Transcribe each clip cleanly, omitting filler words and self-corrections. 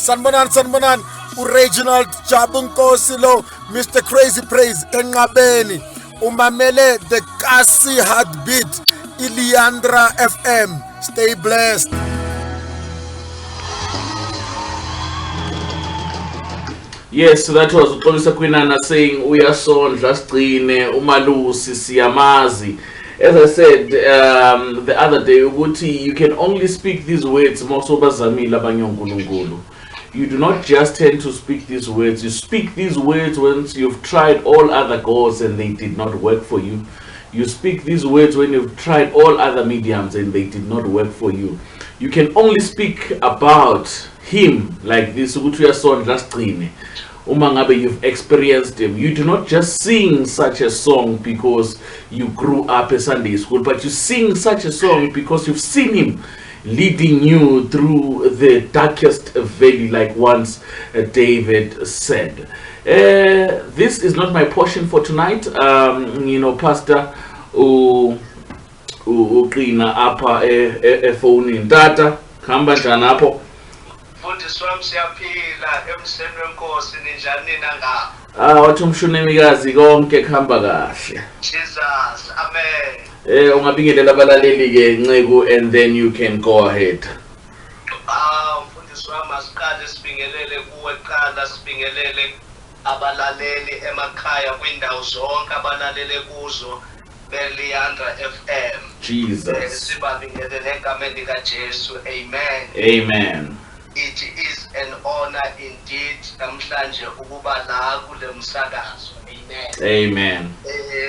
Sanbonan, Reginald Jabunkosi lo, Mr. Crazy Praise, Engabeni, Umamele, the Kasi Heartbeat, Iliandra FM. Stay blessed. Yes, so that was Qina saying we are so just Qine, Umalusi, Siyamazi. As I said the other day, you can only speak these words. You do not just tend to speak these words. You speak these words once you've tried all other gods and they did not work for you. You speak these words when you've tried all other mediums and they did not work for you. You can only speak about him like this. Umangabe, you've experienced him. You do not just sing such a song because you grew up at Sunday school, but you sing such a song because you've seen him leading you through the darkest valley, like once David said. This is not my portion for tonight. Pastor Qina apa phone in data kamba janapo. Wathi umshunekazi konke kuhamba kahle. Jesus, amen. Ungabingelela abalaleli ke Nceku, and then you can go ahead. Mfundisi wami asiqale sibingelele kuwe, qala sibingelele abalaleli emakhaya kwindawo zonke abalalele kuzo beLiandra FM. Jesus. Sibabingelele egameni likaJesu. Amen. Amen. It is an honor indeed namhlanje ukuba la kule msakazo. Amen. Amen.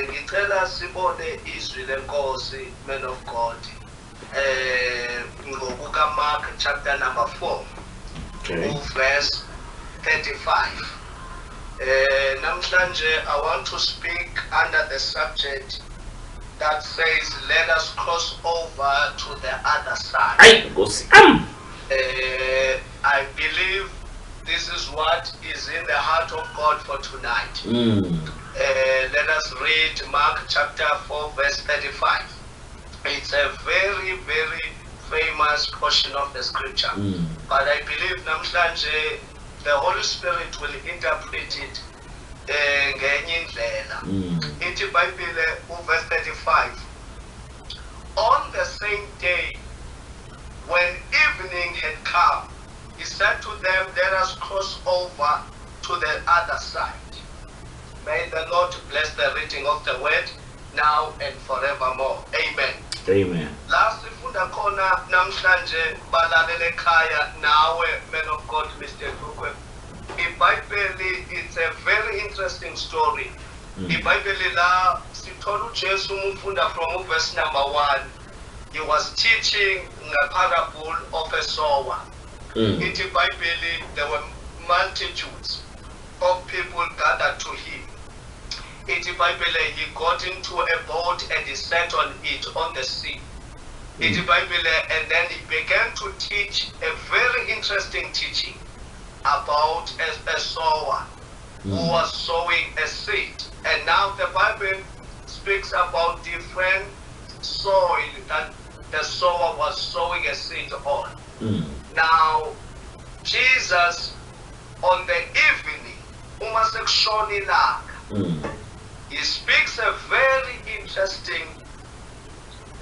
Ngicela sibone izwi lenkosi, man of God. Ngokuka Mark chapter number 4. Okay. Verse 35. Namhlanje I want to speak under the subject that says, let us cross over to the other side. I believe this is what is in the heart of God for tonight. Let us read Mark chapter 4 verse 35. It's a very, very famous portion of the scripture. But I believe namhlanje the Holy Spirit will interpret it ngenye indlela. Ithi iBhayibheli verse 35. On the same day, when evening had come, he said to them, let us cross over to the other side. May the Lord bless the reading of the word now and forevermore. Amen. Amen. Last sifunda khona namhlanje balalele ekhaya nawe, man of God, Mr. Kukwe. iBhayibheli, it's a very interesting story. iBhayibheli la sithola uJesu umfunda from verse number 1. He was teaching a parable of a sower. In the Bible, there were multitudes of people gathered to him. In the Bible, he got into a boat and he sat on it on the sea. In the Bible, and then he began to teach a very interesting teaching about a sower who was sowing a seed. And now the Bible speaks about different soil that the sower was sowing a seed on. Now, Jesus, on the evening, he speaks a very interesting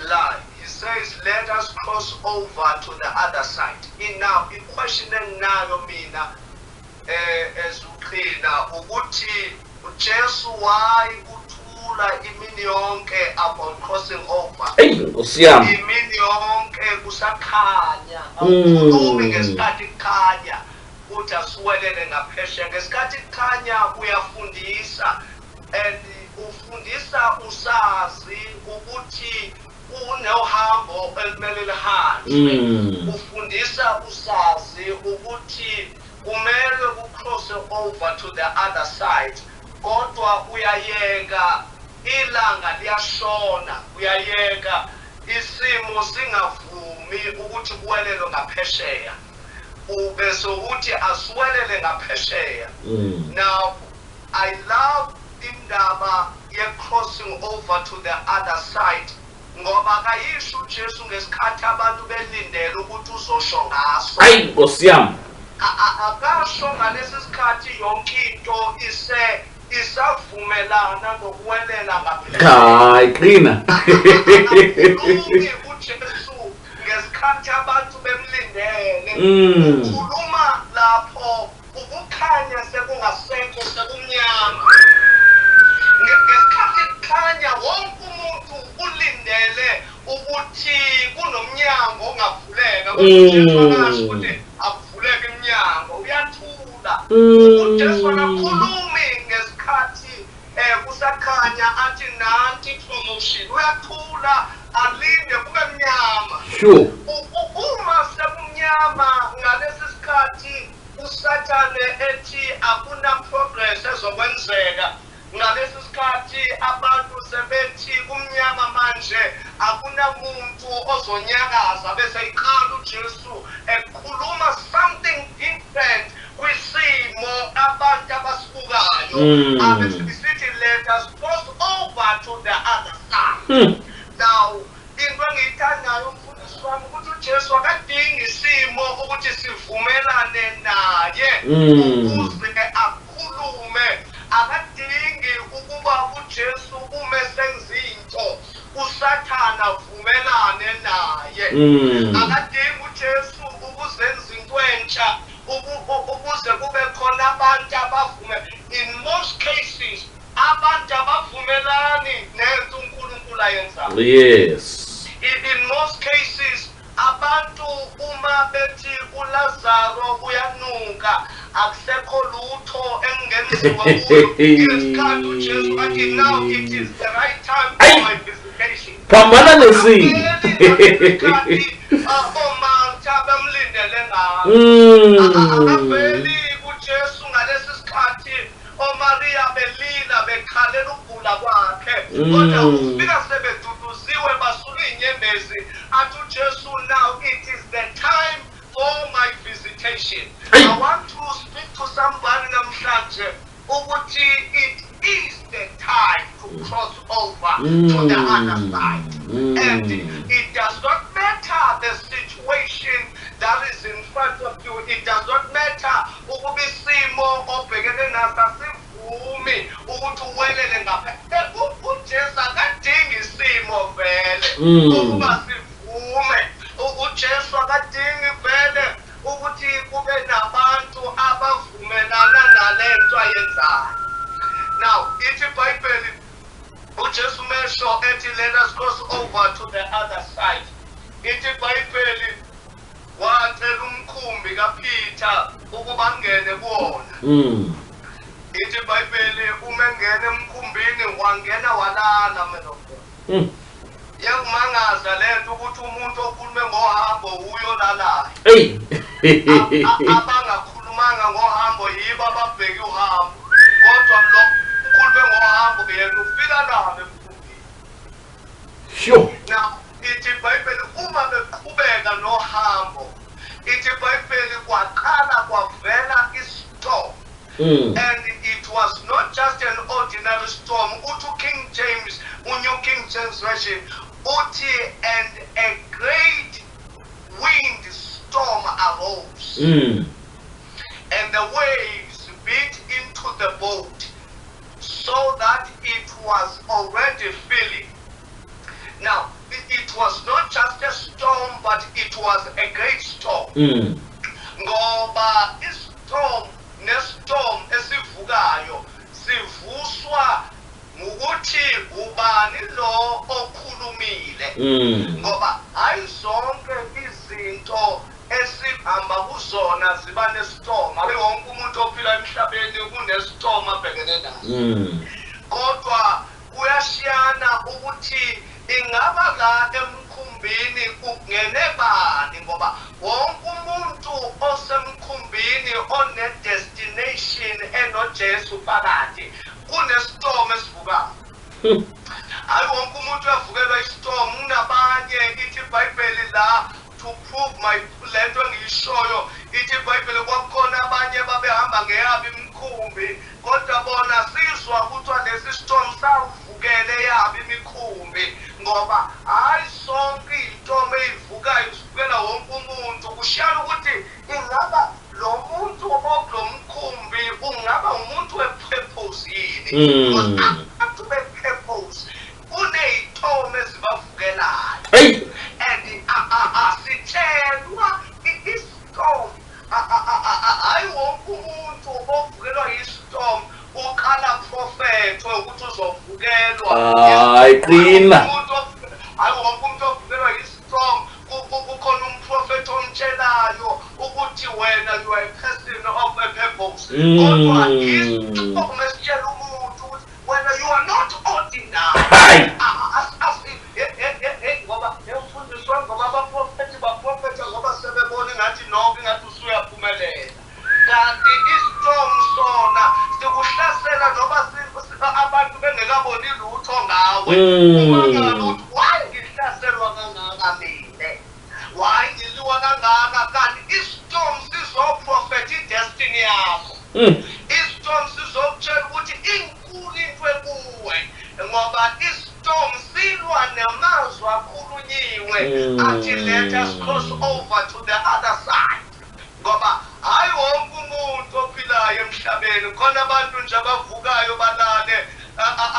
line. He says, let us cross over to the other side. Now, in questioning now, mina, as Qina, ukuthi uJesu why imini yonke upon crossing over. Imini yonke kusakhanya. Awukhulumi ngesikhathi kukhanya uthi asiwelele ngaphesheya. Ngesikhathi kukhanya uyafundisa, and ufundisa usazi ukuthi unohambo elimele lihanjwe. Ufundisa usazi ukuthi kumele ucross over to the other side. Kodwa uyayeka ilanga liyashona, uyayeka isimo singavumi ukuthi kuwelele ngaphesheya, ubese uthi asiwelele ngaphesheya. Now, I love indaba ye-crossing over to the other side, ngoba kayisho uJesu ngesikhathi abantu belindele ukuthi uzosho ngaso. Hayi Nkosi yami. akasho ngalesi sikhathi yonke into isavumelana nokuwelela ngaphezulu. Hayi Qina. uJesu ngesikhathi abantu bemlindele ukhuluma lapho ukukhanya sekungasekho sekumnyama. Ngesikhathi kukhanya wonke umuntu ulindele ukuthi kunomnyango ongavuleka uJesu ukuthi avuleke iminyango uyathula. uJesu akakhulumi ngesikhathi kusakhanya athi nanti promotion uyathula alinde kube mnyama. Sure. Uma sekumnyama ngalesi sikhathi uSathane ethi akuna progress ezokwenzeka. Ngalesi sikhathi abantu sebethi kumnyama manje akunamuntu ozonyakaza bese iqala uJesu ekhuluma something different kwisimo abantu abasibukayo. Abesithi let us cross over to the other side. Now into engiyithandayo umfundisi wami ukuthi uJesu akadingi isimo ukuthi sivumelane naye ukuze akhulume. Akadingi ukuba uJesu uma senza into uSathane avumelane naye. Akadingi uJesu ukuzenza into entsha ukuze kube khona abantu abavume. In most cases abantu abavumelani nento uNkulunkulu ayenzayo. Yes. In most cases abantu uma bethi uLazaro uyanuka akusekho lutho engenziwa kuyo. Ngesikhathi uJesu athi now it is the right time for my visitation. Phambana nesimo. oMartha bemlindele ngayo. Akaveli uJesu ngalesi sikhathi oMaria belila bekhalela ukugula kwakhe. Kodwa ufika sebeduduziwe basuka inyembezi athi uJesu now it is the time for my visitation. I want to speak to somebody namhlanje ukuthi it is the time to cross over to the other side. And it does not matter the situation that is in front of you. It does not matter ukuba isimo obhekene naso asivumi ukuthi uwelele ngapha. uJesu akadingi isimo vele ukuba sivume. uJesu akadingi vele ukuthi kube nabantu abavumelana nalento ayenzayo. Now ithi iBhayibheli uJesu mesho ethi let us cross over to the other side. Ithi iBhayibheli wacela umkhumbi kaPeter ukuba angene kuwona. Ithi iBhayibheli uma engena emkhumbini wangena walala mina. Yakumangaza lento ukuthi umuntu okhulume ngohambo uyolalayo. Abangakhulumanga ngohambo yibo ababheki uhambo. Kodwa lo ukhulume ngohambo yena ufika nalo emkhumbini. Sure. Now ithi iBhayibheli uma beqhubeka nohambo ithi iBhayibheli kwaqala kwavela istorm. And it was not just an ordinary storm. Uthi King James, New King James Version, uthi and a great wind storm arose. And the waves beat into the boat so that it was already filling. Now, it was not just a storm, but it was a great storm. Ngoba istorm nestorm esivukayo sivuswa ngokuthi ubani lo okhulumile. Ngoba ayizonke izinto esihamba kuzona ziba nestorm. Abe wonke umuntu ophila emhlabeni kunestorm abhekene naso. Kodwa kuyashiyana ukuthi ingaba la emkhumbini kungene bani ngoba wonke umuntu osemkhumbini one-destination enoJesu phakathi kunestorm esivukayo. Hayi wonke umuntu uyavukelwa istorm. Unabanye ithi iBhayibheli la to prove my lento engiyishoyo ithi iBhayibheli kwakukhona abanye babehamba ngeyabo imikhumbi kodwa bona sizwa ukuthi lesi storm savukele yabo imikhumbi ngoba hayi sonke izinto ezivukayo zivukela wonke umuntu. Kushiyana ukuthi ingaba lo muntu Because up to the purpose, uney'thomo ezibavukelayo. Hey. And sithelwa i-storm. Hayi wonke umuntu ovukelwa i-storm uqala prophetwe ukuthi uzovukelwa. Hayi Qina. Hayi wonke umuntu ovukelwa i-storm kukhona umprofethi omtshelayo ukuthi wena you are a person of a purpose. Kodwa i-storm esitshela umuntu ukuthi wena you are not ordinary. Hayi. Ngoba emfundiswa ngoba abaprofethi baprofetha ngoba sebebona ngathi nonke ngathi usuyaphumelela. Kanti i-storm sona sikuhlasela noba abantu bengekaboni lutho ngawe. Umangala ukuthi why ngihlaselwa kangaka mina? Why ngiliwa kangaka? Kanti i-storm sizoprofetha i-destiny yakho. I-storm sizokutshela ukuthi inkulu into ekuwe ngoba i-storm silwa namazwi akhulunyiwe athi let us cross over to the other side. Ngoba hayi wonke umuntu ophilayo emhlabeni khona abantu nje abavukayo balale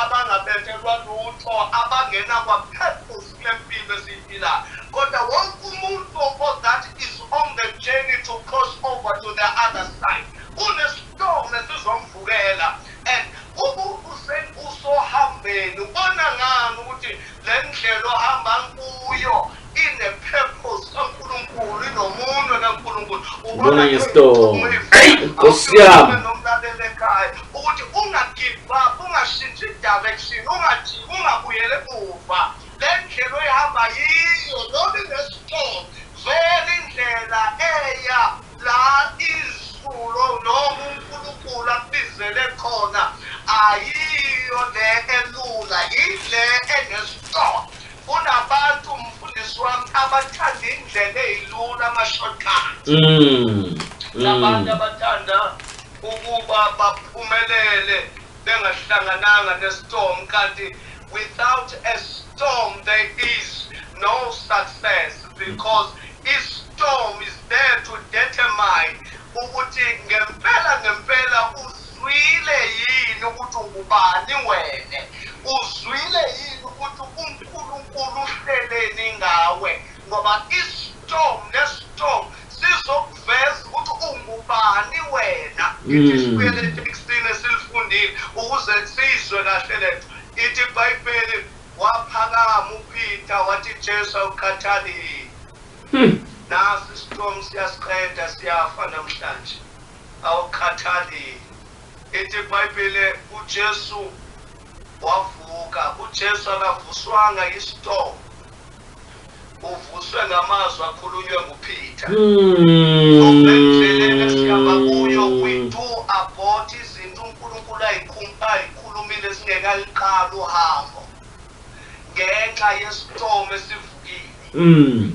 abangabethelwa lutho abangena kwa-purpose kule mpilo esiyiphilayo. Kodwa wonke umuntu that is on the journey to cross over to the other side unestorm esizomvukela. And usohambeni ubona ngani ukuthi le ndlela ohamba kuyo ine-purpose kaNkulunkulu, inomuno kaNkulunkulu. Ubona nge-storm. Hey, Nkosi yami. Nomlaleli ekhaya ukuthi ungagive up, ungashintshi i-direction, ungabuyele emuva. Le ndlela oyihamba yiyo noma ine-storm vele indlela eya la izulu noma uNkulunkulu akubizele khona ayiyo le elula, ile ene-storm. Kunabantu umfundisi wami abathanda indlela eyilula ama-shortcut. Nabantu abathanda ukuba baphumelele bengahlangananga ne-storm. Kanti without a storm there is no success, because i-storm is there to determine ukuthi ngempela uzwile yini ukuthi ungubani wena, uzwile yini ukuthi uNkulunkulu uhleleni ngawe. Ngoba i-storm ne-storm sizokuveza ukuthi ungubani wena. Ithi sibuyele etekstini esilifundile ukuze sizwe kahle lethu. Ithi iBhayibheli waphakama uPeter wathi Jesu awukhathalile. Nasi istorm siyasiqeda siyafa namhlanje awukhathalile. Ithi iBhayibheli uJesu wavuka. uJesu akavuswanga istorm, uvuswe ngamazwi akhulunywe nguPeter. Ngokundlela esihamba kuyo we do abort izinto uNkulunkulu ayikhulumile singekaliqala uhambo ngenxa yestorm esivukile.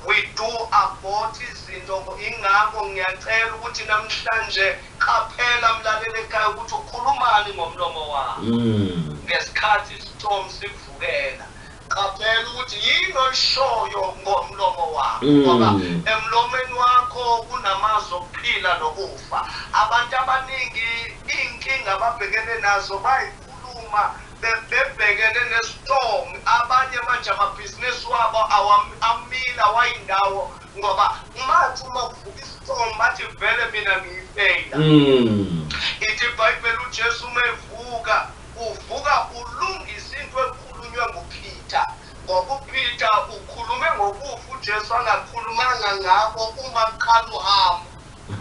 We do abort izinto. Ingakho ngiyacela ukuthi namhlanje qaphela mlaleli ekhaya ukuthi ukhulumani ngomlomo wakho ngesikhathi istorm sikuvukela. Qaphela ukuthi yini oyishoyo ngomlomo wakho, ngoba emlomeni wakho kunamazwi okuphila nokufa. Abantu abaningi inkinga ababhekene nazo bayikhuluma bebhekene ne-storm. Abanye manje amabhizinisi wabo amila wayindawo ngoba manje uma kuvuka istorm bathi vele mina ngiyifeyila. Ithi iBhayibheli uJesu uma evuka uvuka ulungisa into ekhulunywe nguPeter. Ngoba uPeter ukhulume ngokufa, uJesu angakhulumanga ngabo uma kuqala uhambo.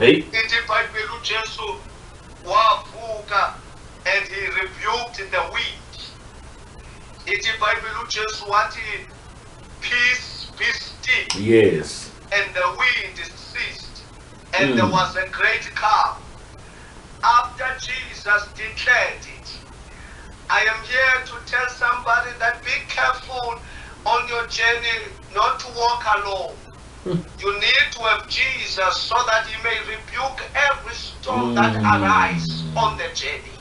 Ithi iBhayibheli uJesu wavuka and he rebuked the wind. Ithi iBhayibheli uJesu wathi peace be still. Yes. And the wind ceased, and there was a great calm. After Jesus declared it, I am here to tell somebody that be careful on your journey not to walk alone. You need to have Jesus so that he may rebuke every storm that arises on the journey.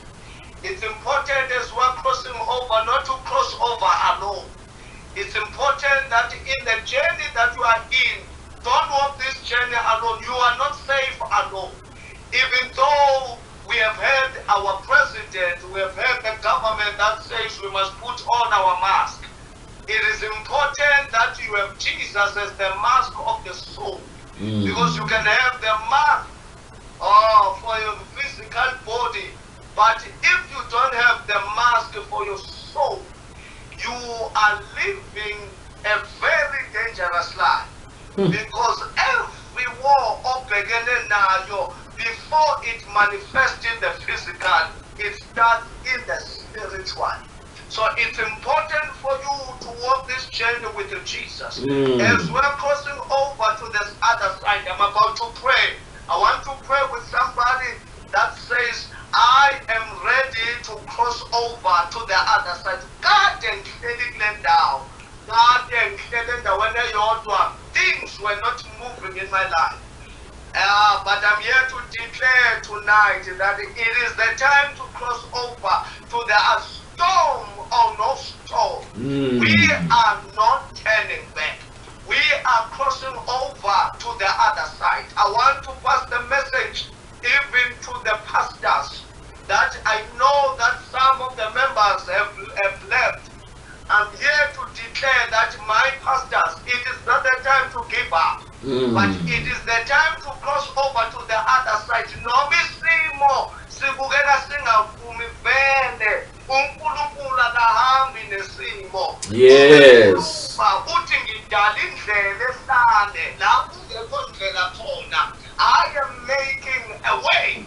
It's important as we're crossing over not to cross over alone. It's important that in the journey that you are in, don't walk this journey alone. You are not safe alone. Even though we have had our president, we have had that says we must put on our mask. It is important that you have Jesus as the mask of the soul. Because you can have the mask for your physical body, but if you don't have the mask for your soul, you are living a very dangerous life. Because every war before it manifests in the physical, it starts in the spiritual. So it's important for you to walk this journey with Jesus. As we're crossing over to this other side, I'm about to pray. I want to pray with somebody that says, I am ready to cross over to the other side. God and clearing down. God and clearing down. When things were not moving in my life. But I'm here to declare tonight that it is the time to cross over to the storm or no storm. We are not turning back. We are crossing over to the other side. I want to pass the message even to the pastors that I know that some of the members have left. I'm here to declare that my pastors, it is not the time to give up, but it is the time to cross over to the other side. No misimo, sibukela singavumi vele. uNkulunkulu akahambi nesimo. Yes. Uthi ngidala indlela ehlane la kungekho ndlela khona. I am making a way.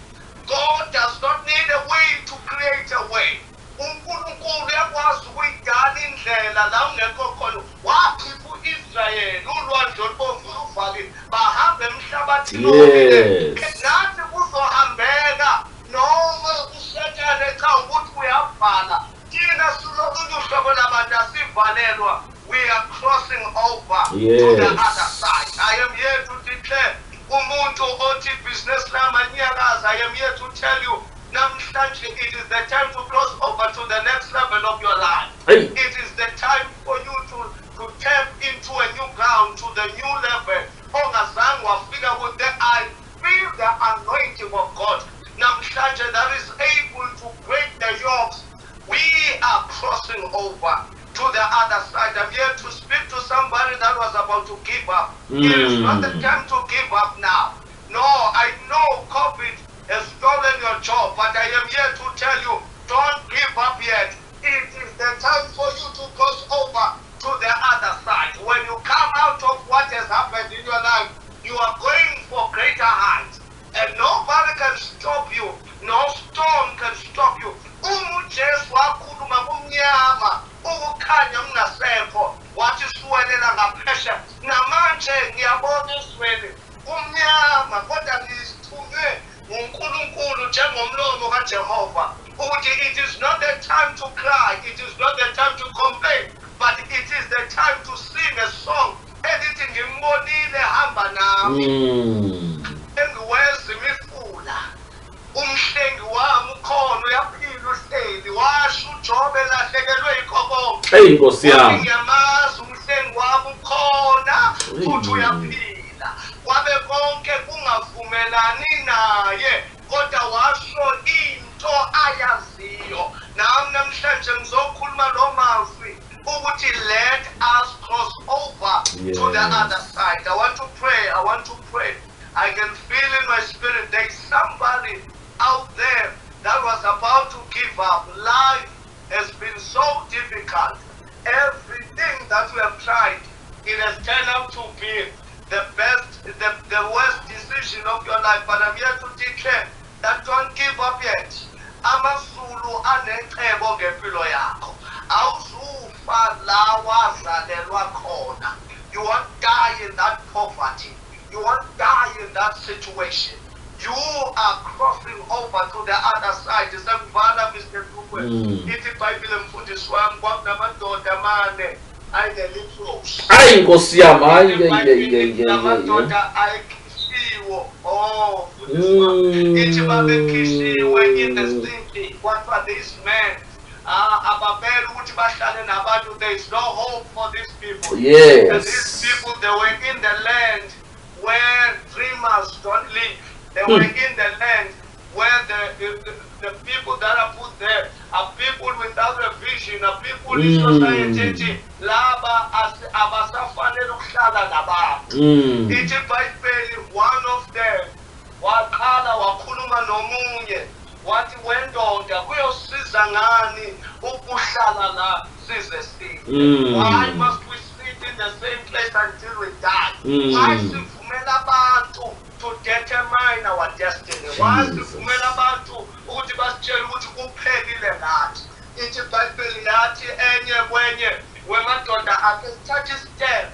God does not need a way to create a way. uNkulunkulu uyakwazi ukuyidala indlela la ungekho khona. Wakhipha uIsrayeli ulwandle olubomvu luvalile bahamba emhlabathini omile. Nathi kuzohambeka noma uSathane echa ukuthi uyavala. Thina sizokuhlobo labantu asivalelwa. We are crossing over to the other side. I am here to declare umuntu othi business lamanyakazi. I am here to tell you namhlanje it is the time to cross over to the next level of your life. It is the time for you to tap into a new ground, to the new level. Ongazange wafika with the I feel the anointing of God. Namhlanje that is able to break the yokes. We are crossing over to the other side. I'm here to speak to somebody that was about to give up. It is not the time to give up now. No, I know COVID has stolen your job, but I am here to tell you, don't give up yet. It is the time for you to cross over to the other side. When you come out of what has happened in your life, you are going for greater heights. And nobody can stop you. No storm can stop you. Jesu wakhuluma kumnyama ukukhanya kungasekho wathi siwelela ngaphesha namanje ngiyabona iswele kumnyama kodwa ngisithunywe uNkulunkulu njengomlomo kaJehova ukuthi it is not the time to cry, it is not the time to complain, but it is the time to sing a song elithi ngimbonile hamba nami engiweza imifula umhlengi wami ukhona uyaphila uhleli washo uJobe lahlekelwe ikhoboka Nkosi yami ngiyamazi umhlengi wami ukhona futhi uyaphila kwabe konke kungavumelani naye kodwa washo into ayaziyo nami namhlanje ngizokhuluma lo mazwi ukuthi let us cross over to the other side. I want to pray. I can feel in my spirit there is somebody out there that was about to give up. Life has been so difficult. Everything that we have tried, it has turned out to be the worst decision of your life. But I'm here to declare that don't give up yet. Amazulu anecebo ngempilo yakho. Awuzufa la wazalelwa khona. You won't die in that poverty. You won't die in that situation. You are crossing over to the other side. Sekuvala Mr. Dukwe. Ithi iBhayibheli mfundisi wami kwakunamadoda amane ayinelipros. Hayi Nkosi yami amadoda ayikhishiwo. Oh, mfundisi wami. Ithi babekhishiwe in the city. What were these men? Ababeli ukuthi bahlale nabantu. There is no hope for these people. Yes. And these people, they were in the land where dreamers don't live. They were in the land where the people that are put there are people without a vision, are people in society laba abasafanele ukuhlala nabantu. Ithi iBhayibheli, one of them waqala wakhuluma nomunye wathi, wendoda kuyosiza ngani ukuhlala la size sife? Why must we sit in the same place until we die? Why sivumela abantu to determine our destiny? Why sivumela abantu ukuthi basitshele ukuthi kuphelile ngathi? Ithi iBhayibheli yathi enye kwenye wemadoda ake touch a step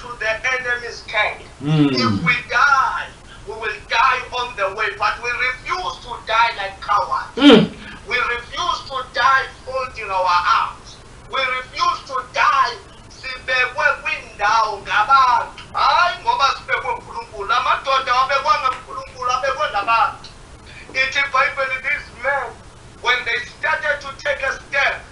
to the enemy's camp. If we die, we will die on the way, but we refuse to die like cowards. We refuse to die folding our arms. We refuse to die sibekwe kwindawo ngabantu. Hayi ngoba sibekwe uNkulunkulu. Amadoda abekwa nguNkulunkulu abekwe ngabantu. Ithi iBhayibheli, these men, when they started to take a step,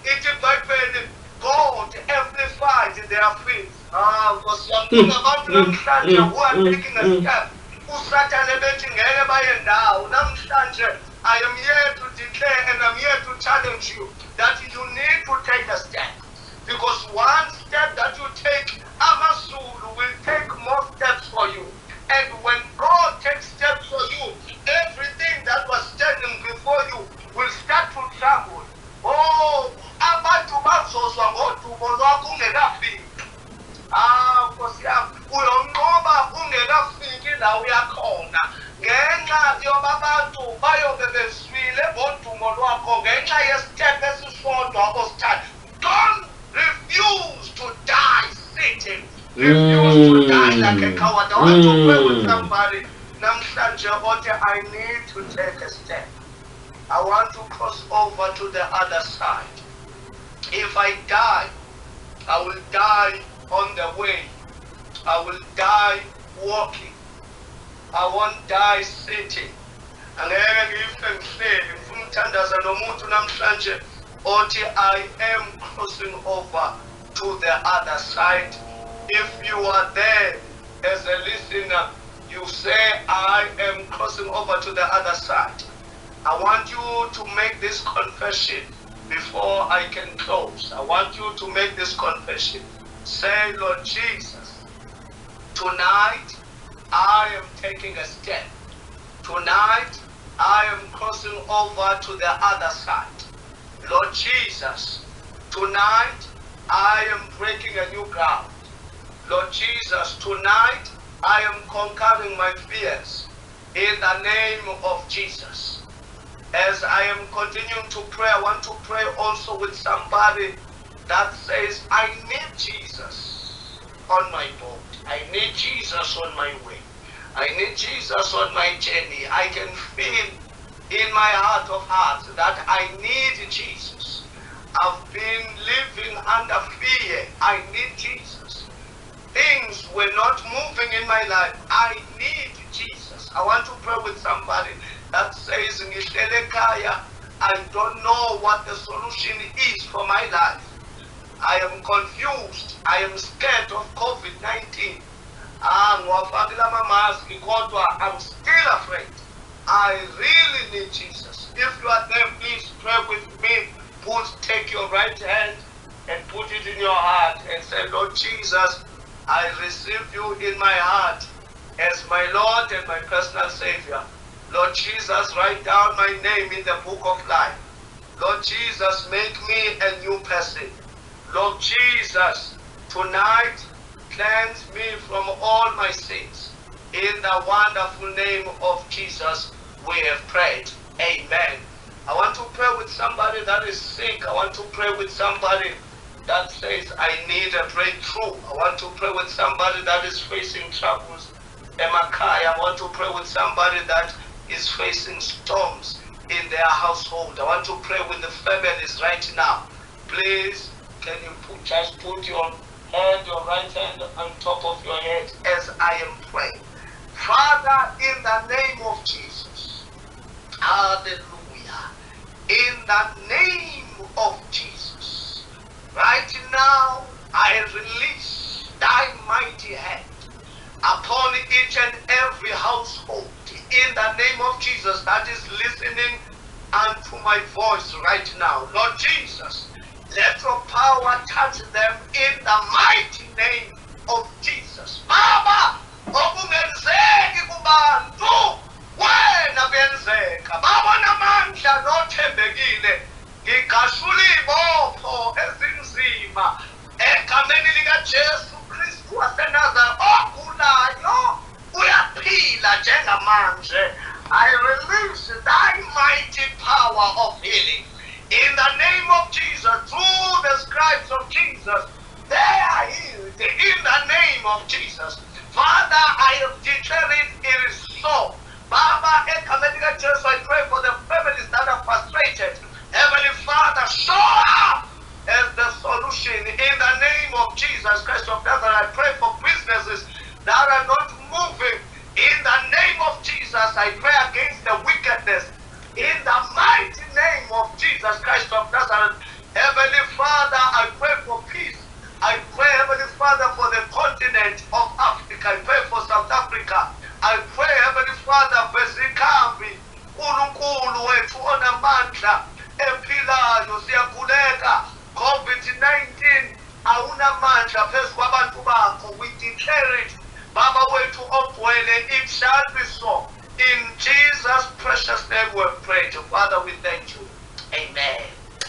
ithi iBhayibheli, God amplified their faith. Because abantu namhlanje who are taking a step, uSathane bethi ngeke baye ndawo. Namhlanje I am here to declare and I'm here to challenge you that you need to take a step. Because one step that you take, Amazulu will take more steps for you. And when God takes steps for you, everything that was standing before you will start to tremble. Oh, abantu bazozwa ngodumo lwakho ungekafiki. Nkosi yami, uyonqoba ungekafiki la uyakhona. Ngenxa yoba abantu bayobe bezwile ngodumo lwakho ngenxa yesitep esisodwa osithathu. Don't refuse to die sitting. Refuse to die like a coward. I want to pray with somebody. Namhlanje othi, I need to take a step. I want to cross over to the other side. If I die, I will die on the way. I will die walking. I won't die sitting. Angeke ngife ngihleli ngifuna ukuthandaza nomuntu namhlanje othi, I am crossing over to the other side. If you are there as a listener, you say, I am crossing over to the other side. I want you to make this confession before I can close. I want you to make this confession. Say, Lord Jesus, tonight I am taking a step. Tonight I am crossing over to the other side. Lord Jesus, tonight I am breaking a new ground. Lord Jesus, tonight I am conquering my fears in the name of Jesus. As I am continuing to pray, I want to pray also with somebody that says, I need Jesus on my boat. I need Jesus on my way. I need Jesus on my journey. I can feel in my heart of hearts that I need Jesus. I've been living under fear. I need Jesus. Things were not moving in my life. I need Jesus. I want to pray with somebody that says, I don't know what the solution is for my life. I am confused. I am scared of COVID-19. I'm still afraid. I really need Jesus. If you are there, please pray with me. Take your right hand and put it in your heart and say, Lord Jesus, I receive you in my heart as my Lord and my personal Savior. Lord Jesus, write down my name in the book of life. Lord Jesus, make me a new person. Lord Jesus, tonight, cleanse me from all my sins. In the wonderful name of Jesus, we have prayed. Amen. I want to pray with somebody that is sick. I want to pray with somebody that says, I need a breakthrough. I want to pray with somebody that is facing troubles. Emakai, I want to pray with somebody that is facing storms in their household. I want to pray with the families right now. Please, can you just put your hand, your right hand on top of your head as I am praying. Father, in the name of Jesus, hallelujah, in the name of Jesus, right now I release thy mighty hand upon each and every household in the name of Jesus that is listening unto my voice right now. Lord Jesus, let your power touch them in the mighty name of Jesus. Baba, okungenzeki kubantu, wena kuyenzeka. Baba namandla nothembekile, ngigashula ibopho ezinzima egameni likaJesu Kristu waseNazareth ogulayo uyaphila njengamanje. I release thy mighty power of healing in the name of Jesus. Through the scribes of Jesus, they are healed in the name of Jesus. Father, I declare it is so. Baba, I pray for the families that are frustrated. Heavenly Father, show up as the solution in the name of Jesus Christ of Nazareth. I pray for businesses that are not moving. In the name of Jesus, I pray against the wickedness. In the mighty name of Jesus Christ of Nazareth, Heavenly Father, I pray for peace. I pray, Heavenly Father, for the continent of Africa. I pray for South Africa. I pray, Heavenly Father, for Zimbabwe, uNkulunkulu wethu onamandla emphilayo siyaguleka. COVID-19 awunamandla phezu kwabantu bakho. We declare it. Baba wethu ogcwele, it shall be so. In Jesus' precious name we pray. Father, we thank you. Amen.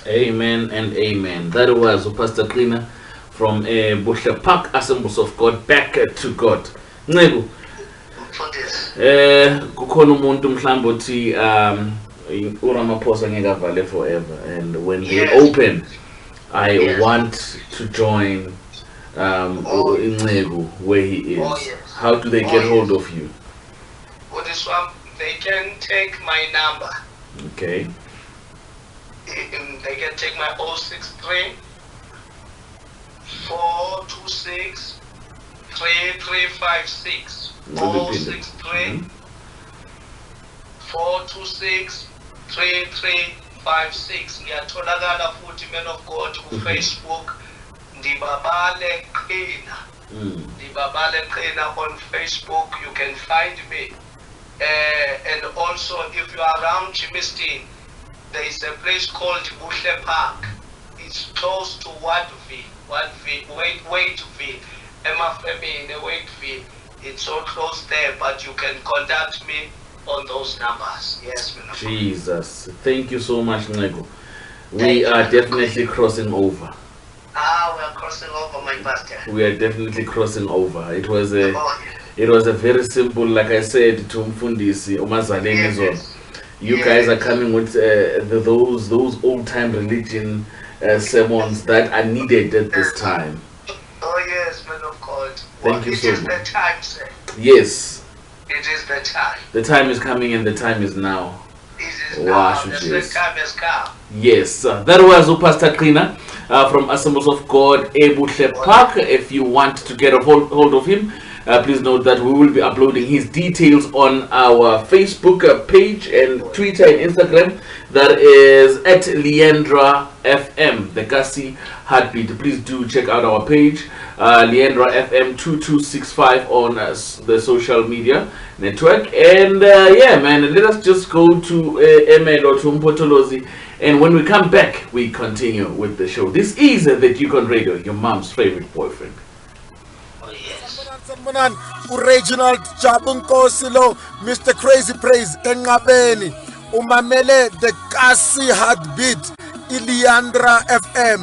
Amen and amen. That was Pastor Qina from Bushla Park Assemblies of God. Back to God. Ncegu, For this. kukhona umuntu mhlawumbe uthi uRamaphosa ngeke avale forever, and when they open, I want to join Ncegu where he is. Oh, yes. How do they get hold of you? For this one, they can take my number. Okay. They can take my 063 426 3356. 063 426 3356. Ngiyatholakala futhi, man of God, ku Facebook, Ndibabale Qina. Ndibabale Qina on Facebook. You can find me. And also, if you are around Jimistin, there is a place called Bushla Park. It's close to Waiteville. It's so close there, but you can contact me on those numbers. Yes, man. Jesus, thank you so much, Ncegu. We are definitely crossing over. We are crossing over, my pastor. We are definitely crossing over. It was a very simple, like I said to Mfundisi Umazaleni zone. You guys are coming with those old time religion sermons that are needed at this time. Oh yes, man of God. Thank you so much. It is the time, sir. Yes. It is the time. The time is coming and the time is now. It is now. The time has come. Yes, that was Pastor Qina from Assemblies of God, Bushla Park. If you want to get a hold of him, please note that we will be uploading his details on our Facebook page and Twitter and Instagram. That is at Leandra FM, the Kasi Heartbeat. Please do check out our page, Leandra FM 2265 on the social media network. And yeah, man, let us just go to Emel or to Mpotolozi. And when we come back, we continue with the show. This is the Duke on Radio, your mom's favorite boyfriend. Sanibonani, Reginald Jabunkosi lo, Mr. Crazy Praise enqabeni umamele the Kasi Heartbeat, Leandra FM.